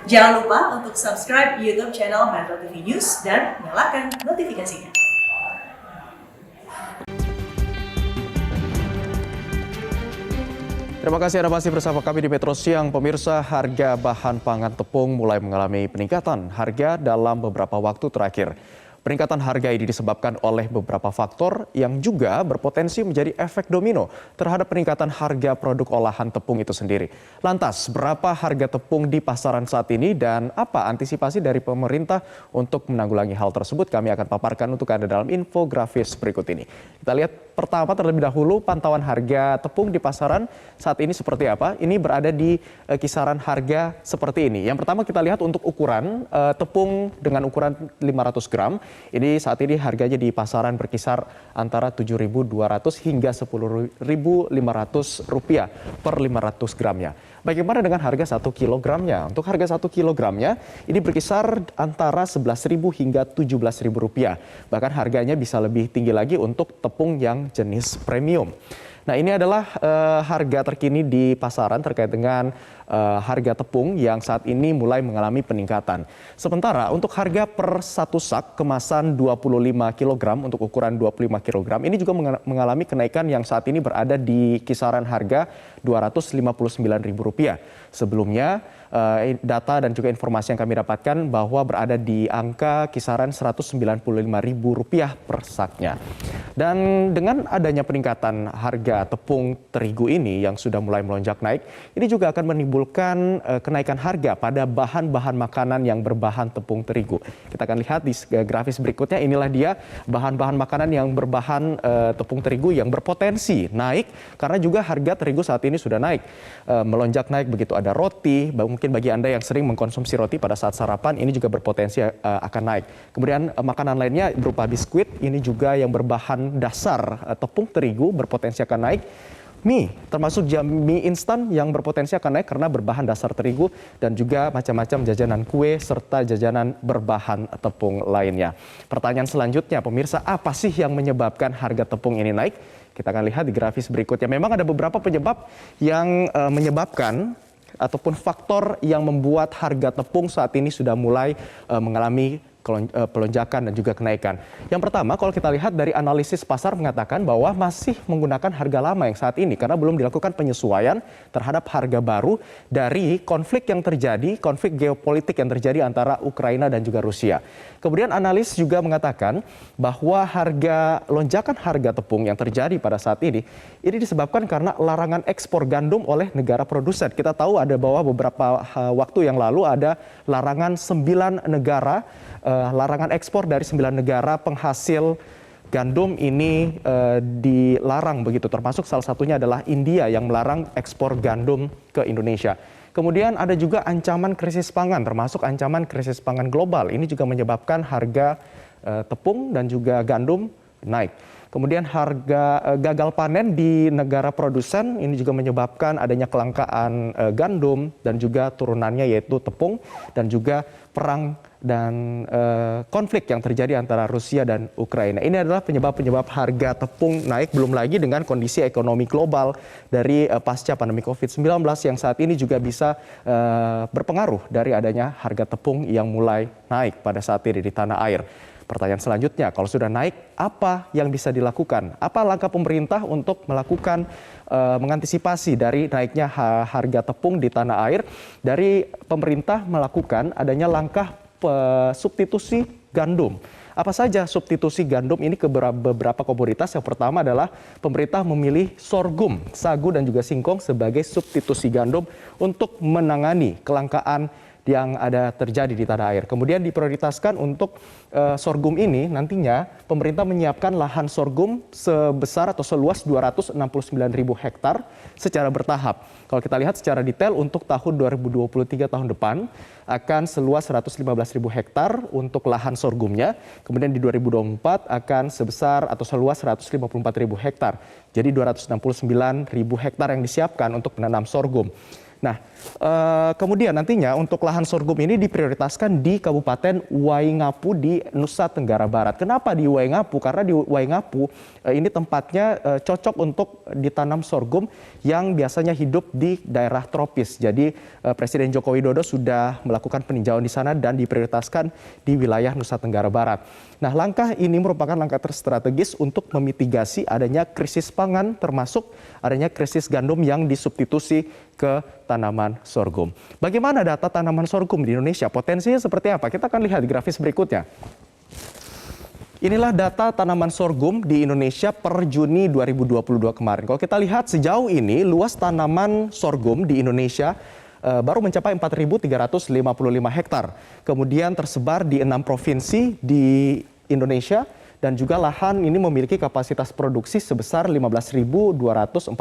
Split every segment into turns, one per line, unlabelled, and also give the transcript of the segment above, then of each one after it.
Jangan lupa untuk subscribe YouTube channel Metro TV News dan nyalakan notifikasinya.
Terima kasih Anda masih bersama kami di Metro Siang. Pemirsa, harga bahan pangan tepung mulai mengalami peningkatan harga dalam beberapa waktu terakhir. Peningkatan harga ini disebabkan oleh beberapa faktor yang juga berpotensi menjadi efek domino terhadap peningkatan harga produk olahan tepung itu sendiri. Lantas, berapa harga tepung di pasaran saat ini dan apa antisipasi dari pemerintah untuk menanggulangi hal tersebut? Kami akan paparkan untuk Anda dalam infografis berikut ini. Kita lihat pertama terlebih dahulu pantauan harga tepung di pasaran saat ini seperti apa. Ini berada di kisaran harga seperti ini. Yang pertama kita lihat untuk ukuran tepung dengan ukuran 500 gram. Ini saat ini harganya di pasaran berkisar antara 7.200 hingga 10.500 rupiah per 500 gramnya. Bagaimana dengan harga 1 kilogramnya? Untuk harga 1 kilogramnya ini berkisar antara 11.000 hingga 17.000 rupiah. Bahkan harganya bisa lebih tinggi lagi untuk tepung yang jenis premium. Nah, ini adalah harga terkini di pasaran terkait dengan harga tepung yang saat ini mulai mengalami peningkatan. Sementara untuk harga per satu sak kemasan 25 kg untuk ukuran 25 kg ini juga mengalami kenaikan yang saat ini berada di kisaran harga Rp259.000. Sebelumnya data dan juga informasi yang kami dapatkan bahwa berada di angka kisaran Rp195.000 per saknya. Dan dengan adanya peningkatan harga tepung terigu ini yang sudah mulai melonjak naik, ini juga akan menimbulkan kenaikan harga pada bahan-bahan makanan yang berbahan tepung terigu. Kita akan lihat di grafis berikutnya, inilah dia bahan-bahan makanan yang berbahan tepung terigu yang berpotensi naik karena juga harga terigu saat ini sudah naik, melonjak naik begitu. Ada roti, mungkin bagi Anda yang sering mengkonsumsi roti pada saat sarapan, ini juga berpotensi akan naik. Kemudian makanan lainnya berupa biskuit, ini juga yang berbahan dasar tepung terigu berpotensi akan naik. Mie, termasuk mie instan yang berpotensi akan naik karena berbahan dasar terigu dan juga macam-macam jajanan kue serta jajanan berbahan tepung lainnya. Pertanyaan selanjutnya, pemirsa, apa sih yang menyebabkan harga tepung ini naik? Kita akan lihat di grafis berikutnya. Memang ada beberapa penyebab yang menyebabkan ataupun faktor yang membuat harga tepung saat ini sudah mulai mengalami pelonjakan dan juga kenaikan. Yang pertama, kalau kita lihat dari analisis pasar mengatakan bahwa masih menggunakan harga lama yang saat ini karena belum dilakukan penyesuaian terhadap harga baru dari konflik yang terjadi, konflik geopolitik yang terjadi antara Ukraina dan juga Rusia. Kemudian analis juga mengatakan bahwa lonjakan harga tepung yang terjadi pada saat ini disebabkan karena larangan ekspor gandum oleh negara produsen. Kita tahu ada bahwa beberapa waktu yang lalu ada larangan 9 negara, larangan ekspor dari 9 negara penghasil gandum ini dilarang begitu, termasuk salah satunya adalah India yang melarang ekspor gandum ke Indonesia. Kemudian ada juga ancaman krisis pangan, termasuk ancaman krisis pangan global. Ini juga menyebabkan harga tepung dan juga gandum naik. Kemudian harga gagal panen di negara produsen ini juga menyebabkan adanya kelangkaan gandum dan juga turunannya yaitu tepung dan juga perang dan konflik yang terjadi antara Rusia dan Ukraina. Ini adalah penyebab-penyebab harga tepung naik, belum lagi dengan kondisi ekonomi global dari pasca pandemi COVID-19 yang saat ini juga bisa berpengaruh dari adanya harga tepung yang mulai naik pada saat ini di tanah air. Pertanyaan selanjutnya, kalau sudah naik, apa yang bisa dilakukan? Apa langkah pemerintah untuk melakukan mengantisipasi dari naiknya harga tepung di tanah air? Dari pemerintah melakukan adanya langkah substitusi gandum. Apa saja substitusi gandum ini ke beberapa komoditas? Yang pertama adalah pemerintah memilih sorghum, sagu dan juga singkong sebagai substitusi gandum untuk menangani kelangkaan yang ada terjadi di tanah air. Kemudian diprioritaskan untuk sorghum ini nantinya pemerintah menyiapkan lahan sorghum sebesar atau seluas 269.000 hektar secara bertahap. Kalau kita lihat secara detail untuk tahun 2023 tahun depan akan seluas 115.000 hektar untuk lahan sorghumnya. Kemudian di 2024 akan sebesar atau seluas 154.000 hektar. Jadi 269.000 hektar yang disiapkan untuk menanam sorghum. Nah, kemudian nantinya untuk lahan sorghum ini diprioritaskan di Kabupaten Waingapu di Nusa Tenggara Barat. Kenapa di Waingapu? Karena di Waingapu ini tempatnya cocok untuk ditanam sorghum yang biasanya hidup di daerah tropis. Jadi Presiden Joko Widodo sudah melakukan peninjauan di sana dan diprioritaskan di wilayah Nusa Tenggara Barat. Nah, langkah ini merupakan langkah strategis untuk memitigasi adanya krisis pangan termasuk adanya krisis gandum yang disubstitusi ke tanaman sorghum. Bagaimana data tanaman sorghum di Indonesia? Potensinya seperti apa? Kita akan lihat di grafis berikutnya. Inilah data tanaman sorghum di Indonesia per Juni 2022 kemarin. Kalau kita lihat sejauh ini luas tanaman sorghum di Indonesia baru mencapai 4.355 hektar. Kemudian tersebar di 6 provinsi di Indonesia dan juga lahan ini memiliki kapasitas produksi sebesar 15.243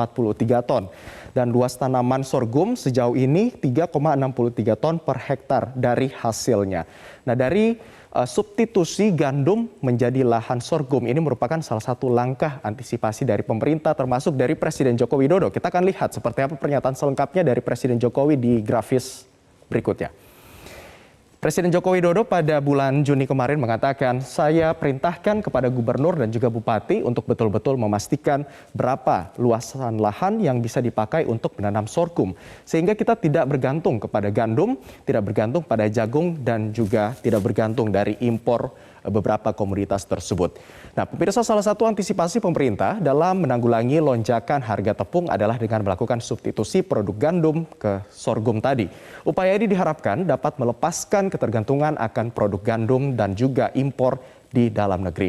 ton. Dan luas tanaman sorghum sejauh ini 3,63 ton per hektar dari hasilnya. Nah, dari substitusi gandum menjadi lahan sorghum ini merupakan salah satu langkah antisipasi dari pemerintah termasuk dari Presiden Joko Widodo. Kita akan lihat seperti apa pernyataan selengkapnya dari Presiden Jokowi di grafis berikutnya. Presiden Joko Widodo pada bulan Juni kemarin mengatakan, saya perintahkan kepada gubernur dan juga bupati untuk betul-betul memastikan berapa luasan lahan yang bisa dipakai untuk menanam sorghum. Sehingga kita tidak bergantung kepada gandum, tidak bergantung pada jagung, dan juga tidak bergantung dari impor beberapa komoditas tersebut. Nah, pemirsa, salah satu antisipasi pemerintah dalam menanggulangi lonjakan harga tepung adalah dengan melakukan substitusi produk gandum ke sorghum tadi. Upaya ini diharapkan dapat melepaskan ketergantungan akan produk gandum dan juga impor di dalam negeri.